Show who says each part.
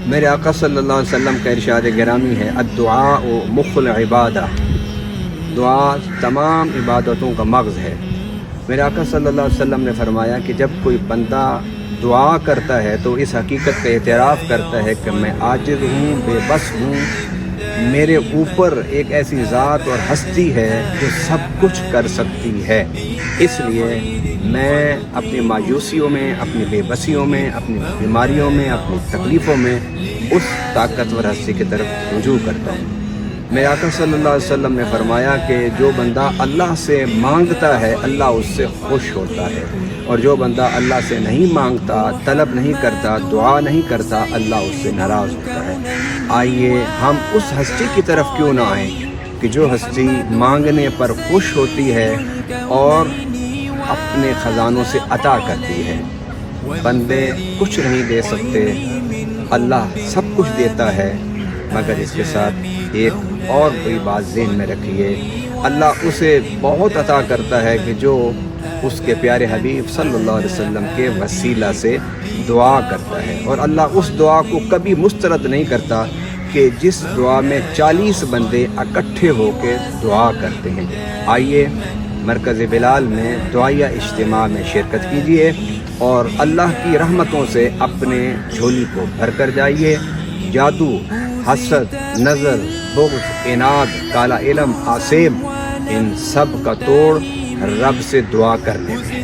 Speaker 1: میرے آقا صلی اللہ علیہ وسلم کا ارشاد گرامی ہے، الدعاء مخ العبادہ، دعا تمام عبادتوں کا مغز ہے۔ میرے آقا صلی اللہ علیہ وسلم نے فرمایا کہ جب کوئی بندہ دعا کرتا ہے تو اس حقیقت کا اعتراف کرتا ہے کہ میں عاجز ہوں، بے بس ہوں، میرے اوپر ایک ایسی ذات اور ہستی ہے جو سب کچھ کر سکتی ہے، اس لیے میں اپنی مایوسیوں میں، اپنی بے بسیوں میں، اپنی بیماریوں میں، اپنی تکلیفوں میں اس طاقتور ہستی کی طرف رجوع کرتا ہوں۔ میرے آقا صلی اللہ علیہ وسلم نے فرمایا کہ جو بندہ اللہ سے مانگتا ہے اللہ اس سے خوش ہوتا ہے، اور جو بندہ اللہ سے نہیں مانگتا، طلب نہیں کرتا، دعا نہیں کرتا، اللہ اس سے ناراض ہوتا ہے۔ آئیے ہم اس ہستی کی طرف کیوں نہ آئیں کہ جو ہستی مانگنے پر خوش ہوتی ہے اور اپنے خزانوں سے عطا کرتی ہے۔ بندے کچھ نہیں دے سکتے، اللہ سب کچھ دیتا ہے، مگر اس کے ساتھ ایک اور بڑی بات ذہن میں رکھیے، اللہ اسے بہت عطا کرتا ہے کہ جو اس کے پیارے حبیب صلی اللہ علیہ وسلم کے وسیلہ سے دعا کرتا ہے، اور اللہ اس دعا کو کبھی مسترد نہیں کرتا کہ جس دعا میں 40 بندے اکٹھے ہو کے دعا کرتے ہیں۔ آئیے مرکز بلال میں دعائیہ اجتماع میں شرکت کیجیے اور اللہ کی رحمتوں سے اپنے جھولی کو بھر کر جائیے۔ جادو، حسد، نظر، بغض، عناد، کالا علم، آسیب، ان سب کا توڑ رب سے دعا کرنے میں ہے۔